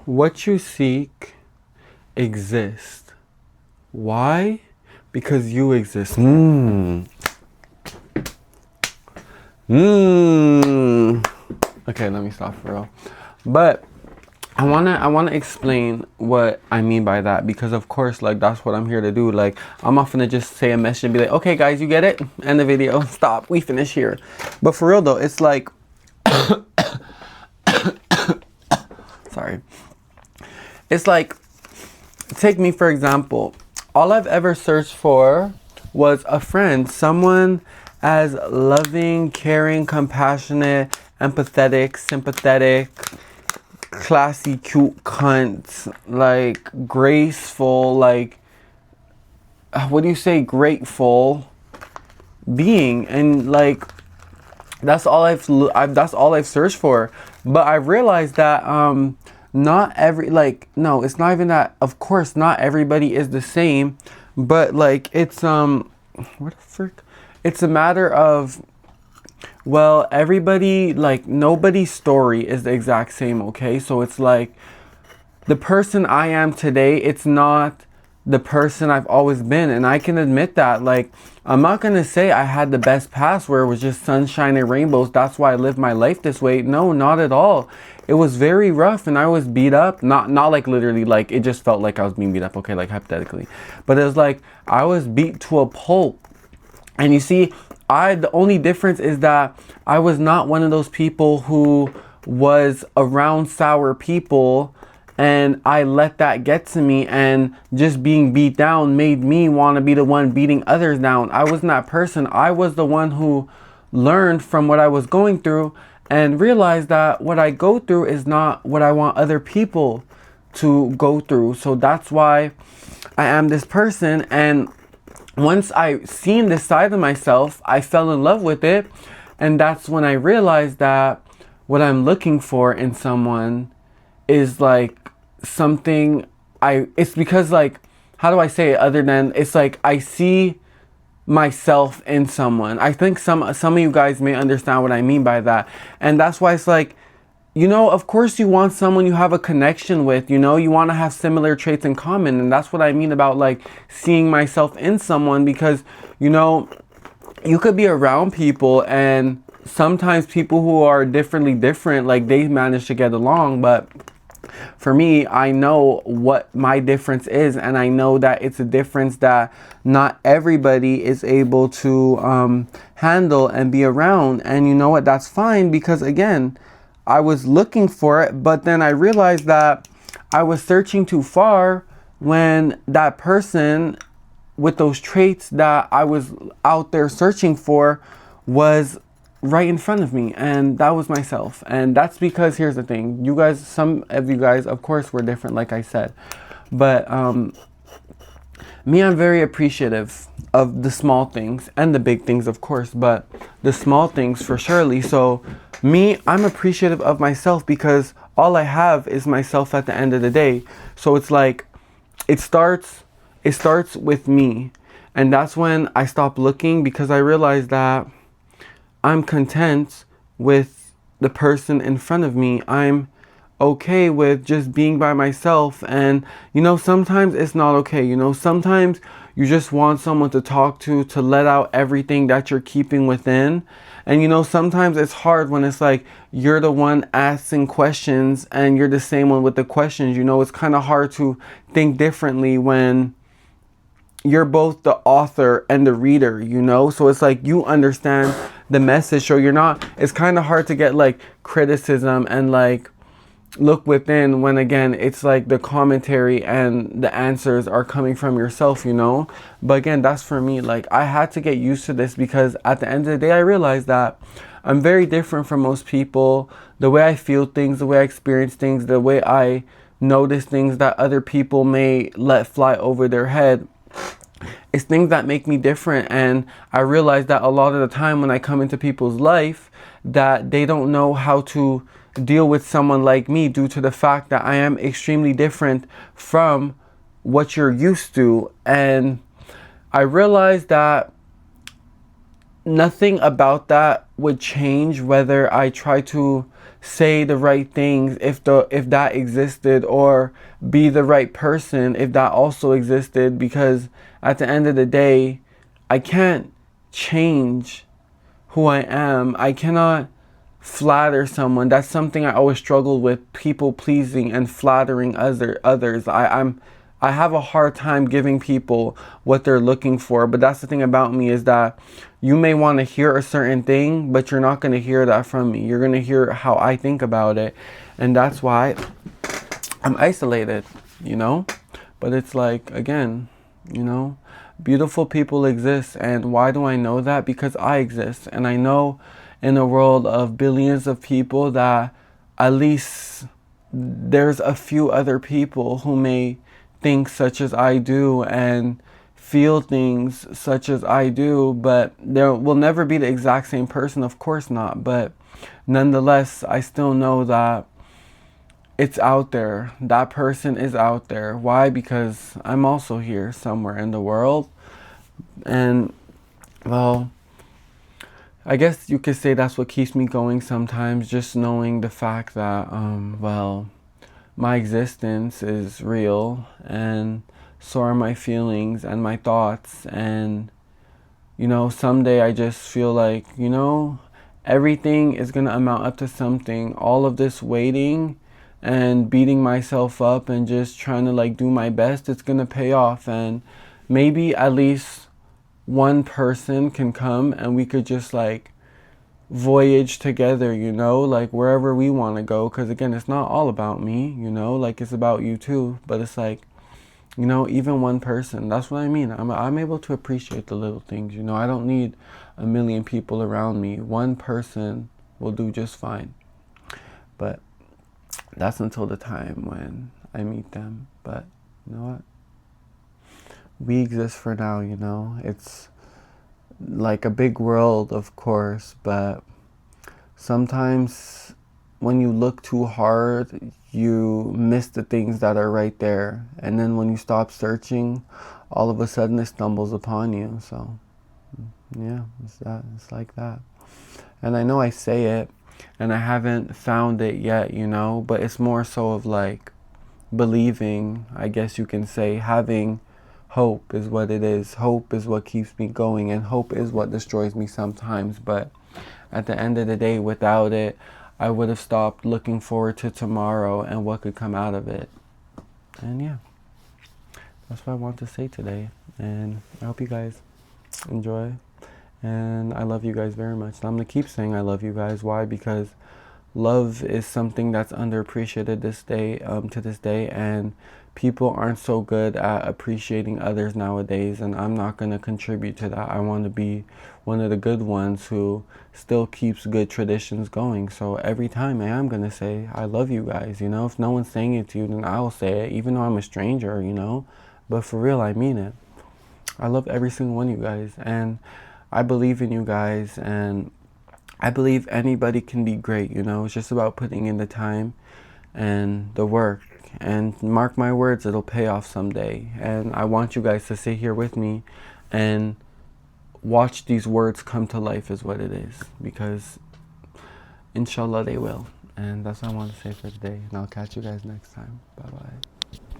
What you seek exists. Why? Because you exist. Okay, let me stop for real. But I wanna explain what I mean by that, because of course, like, that's what I'm here to do. Like, I'm not gonna just say a message and be like, okay guys, you get it? End the video. Stop. We finish here. But for real though, it's like sorry. It's like, take me for example. All I've ever searched for was a friend, someone as loving, caring, compassionate, empathetic, sympathetic, classy, cute cunt, like graceful, like, what do you say, grateful being. And like, that's all I've searched for. But I realized that not every, like, no, it's not even that. Of course not everybody is the same, but like, it's what the frick, it's a matter of, well, everybody, like, nobody's story is the exact same, okay? So it's like, the person I am today, it's not the person I've always been. And I can admit that. Like, I'm not going to say I had the best past where it was just sunshine and rainbows. That's why I lived my life this way. No, not at all. It was very rough and I was beat up. Not like literally, like, it just felt like I was being beat up. Okay, like hypothetically. But it was like, I was beat to a pulp. And you see, the only difference is that I was not one of those people who was around sour people and I let that get to me, and just being beat down made me want to be the one beating others down. I wasn't that person. I was the one who learned from what I was going through and realized that what I go through is not what I want other people to go through. So that's why I am this person. And once I seen this side of myself, I fell in love with it. And that's when I realized that what I'm looking for in someone is like something it's because, like, how do I say it other than, it's like I see myself in someone. I think some of you guys may understand what I mean by that. And that's why it's like, you know, of course you want someone you have a connection with, you know, you want to have similar traits in common. And that's what I mean about like seeing myself in someone, because, you know, you could be around people and sometimes people who are different, like, they manage to get along. But for me, I know what my difference is, and I know that it's a difference that not everybody is able to handle and be around. And you know what? That's fine, because again, I was looking for it, but then I realized that I was searching too far when that person with those traits that I was out there searching for was right in front of me, and that was myself. And that's because, here's the thing, you guys, some of you guys, of course, were different, like I said, but me, I'm very appreciative of the small things and the big things, of course, but the small things for surely. So me, I'm appreciative of myself because all I have is myself at the end of the day. So it's like, it starts with me. And that's when I stopped looking, because I realized that I'm content with the person in front of me. I'm okay with just being by myself. And, you know, sometimes it's not okay. You know, sometimes you just want someone to talk to let out everything that you're keeping within. And, you know, sometimes it's hard when it's like you're the one asking questions and you're the same one with the questions. You know, it's kind of hard to think differently when you're both the author and the reader, you know? So it's like you understand the message, so you're not, it's kind of hard to get like criticism and like look within when, again, it's like the commentary and the answers are coming from yourself, you know? But again, that's for me. Like, I had to get used to this, because at the end of the day, I realized that I'm very different from most people. The way I feel things, the way I experience things, the way I notice things that other people may let fly over their head, it's things that make me different. And I realize that a lot of the time when I come into people's life, that they don't know how to deal with someone like me, due to the fact that I am extremely different from what you're used to. And I realized that nothing about that would change whether I try to say the right things if that existed, or be the right person if that also existed, because at the end of the day, I can't change who I am. I cannot flatter someone. That's something I always struggled with, people pleasing and flattering others. I have a hard time giving people what they're looking for. But that's the thing about me, is that you may want to hear a certain thing, but you're not going to hear that from me. You're going to hear how I think about it. And that's why I'm isolated, you know? But it's like, again, you know, beautiful people exist. And why do I know that? Because I exist. And I know in a world of billions of people that at least there's a few other people who may think such as I do and feel things such as I do, but there will never be the exact same person, of course not. But nonetheless, I still know that it's out there. That person is out there. Why? Because I'm also here somewhere in the world. And, well, I guess you could say that's what keeps me going sometimes, just knowing the fact that, well, my existence is real, and so are my feelings and my thoughts. And, you know, someday I just feel like, you know, everything is going to amount up to something. All of this waiting and beating myself up and just trying to like do my best, it's going to pay off. And maybe at least one person can come and we could just like voyage together, you know, like wherever we want to go. Because again, it's not all about me, you know, like it's about you too. But it's like, you know, even one person, that's what I mean. I'm able to appreciate the little things, you know. I don't need a million people around me. One person will do just fine. But that's until the time when I meet them. But you know what? We exist for now, you know. It's like a big world, of course, but sometimes when you look too hard, you miss the things that are right there. And then when you stop searching, all of a sudden it stumbles upon you. So, yeah, it's like that. And I know I say it, and I haven't found it yet, you know, but it's more so of like believing, I guess you can say, having hope is what it is. Hope is what keeps me going, and hope is what destroys me sometimes. But at the end of the day, without it, I would have stopped looking forward to tomorrow and what could come out of it. And yeah, that's what I want to say today. And I hope you guys enjoy. And I love you guys very much. And I'm going to keep saying I love you guys. Why? Because love is something that's underappreciated to this day, and people aren't so good at appreciating others nowadays, and I'm not going to contribute to that. I want to be one of the good ones who still keeps good traditions going. So every time I am going to say I love you guys, you know. If no one's saying it to you, then I'll say it, even though I'm a stranger, you know. But for real, I mean it. I love every single one of you guys, and I believe in you guys, and I believe anybody can be great, you know. It's just about putting in the time and the work. And mark my words, it'll pay off someday. And I want you guys to sit here with me and watch these words come to life, is what it is. Because inshallah they will. And that's what I want to say for today. And I'll catch you guys next time. Bye-bye.